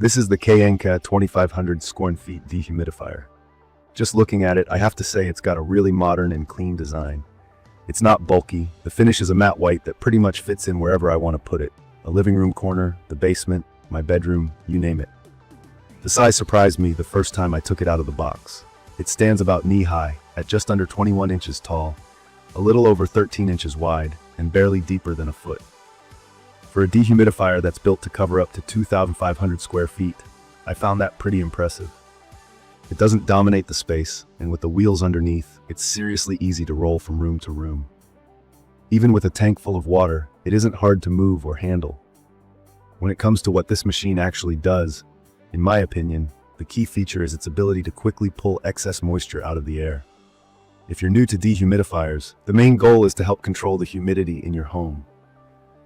This is the KNKA 2500 Sq.Ft Dehumidifier. Just looking at it, I have to say it's got a really modern and clean design. It's not bulky, the finish is a matte white that pretty much fits in wherever I want to put it. A living room corner, the basement, my bedroom, you name it. The size surprised me the first time I took it out of the box. It stands about knee-high, at just under 21 inches tall, a little over 13 inches wide, and barely deeper than a foot. For a dehumidifier that's built to cover up to 2,500 square feet, I found that pretty impressive. It doesn't dominate the space, and with the wheels underneath, it's seriously easy to roll from room to room. Even with a tank full of water, it isn't hard to move or handle. When it comes to what this machine actually does, in my opinion, the key feature is its ability to quickly pull excess moisture out of the air. If you're new to dehumidifiers, the main goal is to help control the humidity in your home.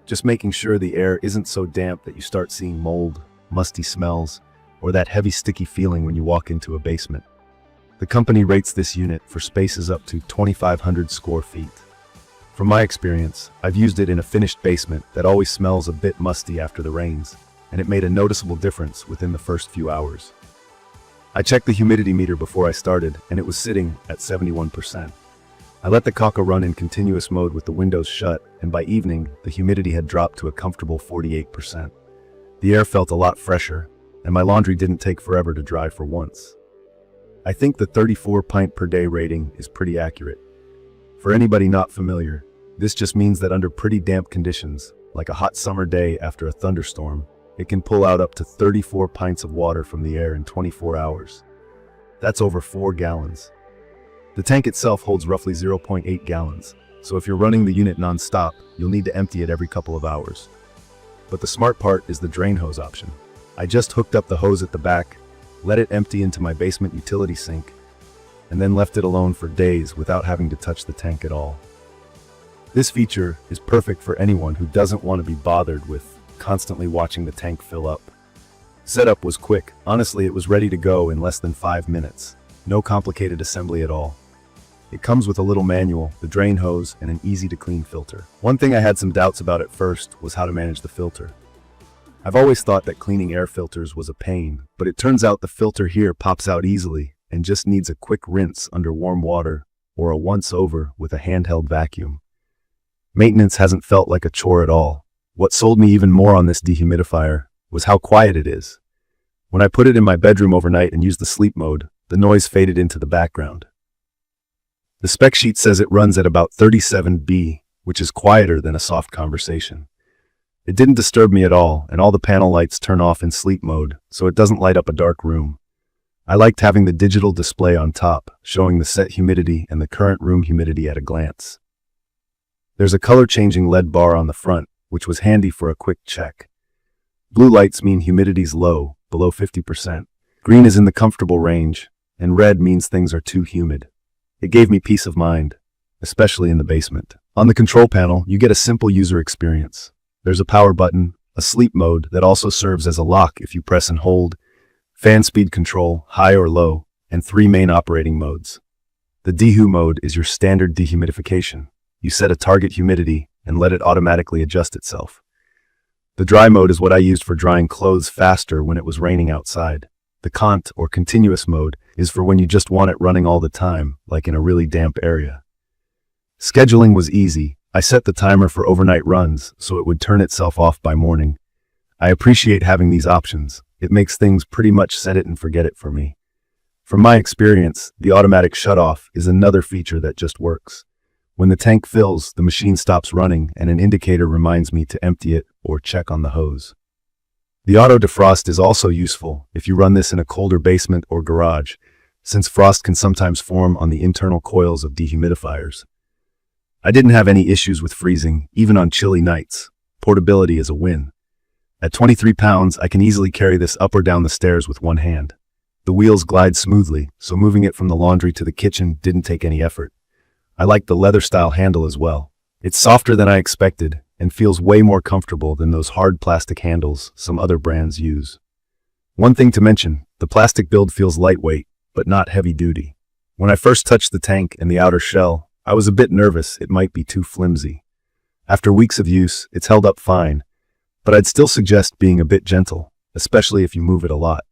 Just making sure the air isn't so damp that you start seeing mold, musty smells, or that heavy sticky feeling when you walk into a basement. The company rates this unit for spaces up to 2,500 square feet. From my experience, I've used it in a finished basement that always smells a bit musty after the rains, and it made a noticeable difference within the first few hours. I checked the humidity meter before I started, and it was sitting at 71%. I let the KNKA run in continuous mode with the windows shut, and by evening, the humidity had dropped to a comfortable 48%. The air felt a lot fresher, and my laundry didn't take forever to dry for once. I think the 34 pint per day rating is pretty accurate. For anybody not familiar, this just means that under pretty damp conditions, like a hot summer day after a thunderstorm, it can pull out up to 34 pints of water from the air in 24 hours. That's over 4 gallons. The tank itself holds roughly 0.8 gallons, so if you're running the unit non-stop, you'll need to empty it every couple of hours. But the smart part is the drain hose option. I just hooked up the hose at the back, let it empty into my basement utility sink, and then left it alone for days without having to touch the tank at all. This feature is perfect for anyone who doesn't want to be bothered with constantly watching the tank fill up. Setup was quick. Honestly, it was ready to go in less than 5 minutes. No complicated assembly at all. It comes with a little manual, the drain hose, and an easy-to-clean filter. One thing I had some doubts about at first was how to manage the filter. I've always thought that cleaning air filters was a pain, but it turns out the filter here pops out easily and just needs a quick rinse under warm water or a once-over with a handheld vacuum. Maintenance hasn't felt like a chore at all. What sold me even more on this dehumidifier was how quiet it is. When I put it in my bedroom overnight and used the sleep mode, the noise faded into the background. The spec sheet says it runs at about 37 dB, which is quieter than a soft conversation. It didn't disturb me at all, and all the panel lights turn off in sleep mode, so it doesn't light up a dark room. I liked having the digital display on top, showing the set humidity and the current room humidity at a glance. There's a color-changing LED bar on the front, which was handy for a quick check. Blue lights mean humidity's low, below 50%. Green is in the comfortable range, and red means things are too humid. It gave me peace of mind, especially in the basement. On the control panel, you get a simple user experience. There's a power button, a sleep mode that also serves as a lock if you press and hold, fan speed control, high or low, and 3 main operating modes. The Dehu mode is your standard dehumidification. You set a target humidity and let it automatically adjust itself. The dry mode is what I used for drying clothes faster when it was raining outside. The Kont, or continuous mode, is for when you just want it running all the time, like in a really damp area. Scheduling was easy. I set the timer for overnight runs, so it would turn itself off by morning. I appreciate having these options. It makes things pretty much set it and forget it for me. From my experience, the automatic shutoff is another feature that just works. When the tank fills, the machine stops running and an indicator reminds me to empty it or check on the hose. The auto defrost is also useful if you run this in a colder basement or garage, since frost can sometimes form on the internal coils of dehumidifiers. I didn't have any issues with freezing, even on chilly nights. Portability is a win. At 23 pounds, I can easily carry this up or down the stairs with one hand. The wheels glide smoothly, so moving it from the laundry to the kitchen didn't take any effort. I like the leather-style handle as well. It's softer than I expected and feels way more comfortable than those hard plastic handles some other brands use. One thing to mention, the plastic build feels lightweight, but not heavy-duty. When I first touched the tank and the outer shell, I was a bit nervous it might be too flimsy. After weeks of use, it's held up fine, but I'd still suggest being a bit gentle. especially if you move it a lot.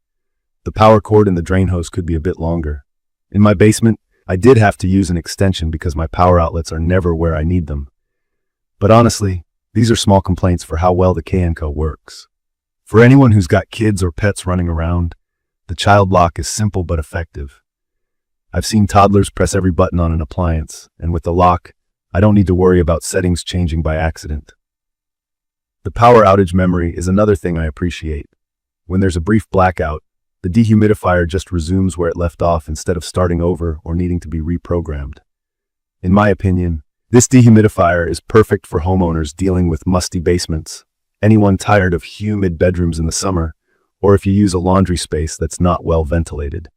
The power cord and the drain hose could be a bit longer. In my basement, I did have to use an extension because my power outlets are never where I need them. But honestly, these are small complaints for how well the KNKA works. For anyone who's got kids or pets running around, the child lock is simple but effective. I've seen toddlers press every button on an appliance, and with the lock, I don't need to worry about settings changing by accident. The power outage memory is another thing I appreciate. When there's a brief blackout, the dehumidifier just resumes where it left off instead of starting over or needing to be reprogrammed. In my opinion, this dehumidifier is perfect for homeowners dealing with musty basements, anyone tired of humid bedrooms in the summer, or if you use a laundry space that's not well ventilated.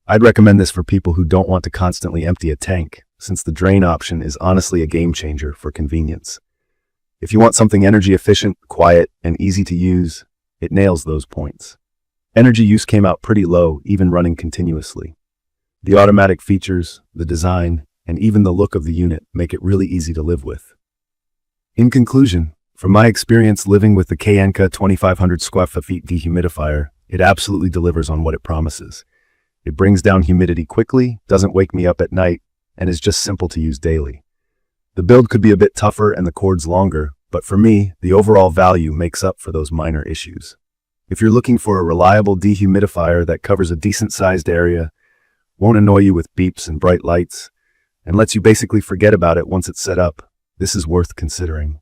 I'd recommend this for people who don't want to constantly empty a tank, since the drain option is honestly a game changer for convenience. If you want something energy efficient, quiet, and easy to use, it nails those points. Energy use came out pretty low, even running continuously. The automatic features, the design, and even the look of the unit make it really easy to live with. In conclusion, from my experience living with the KNKA 2500 Sq.Ft Dehumidifier, it absolutely delivers on what it promises. It brings down humidity quickly, doesn't wake me up at night, and is just simple to use daily. The build could be a bit tougher and the cords longer, but for me, the overall value makes up for those minor issues. If you're looking for a reliable dehumidifier that covers a decent-sized area, won't annoy you with beeps and bright lights, and lets you basically forget about it once it's set up, this is worth considering.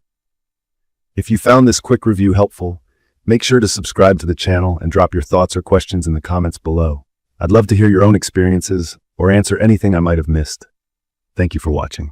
If you found this quick review helpful, make sure to subscribe to the channel and drop your thoughts or questions in the comments below. I'd love to hear your own experiences or answer anything I might have missed. Thank you for watching.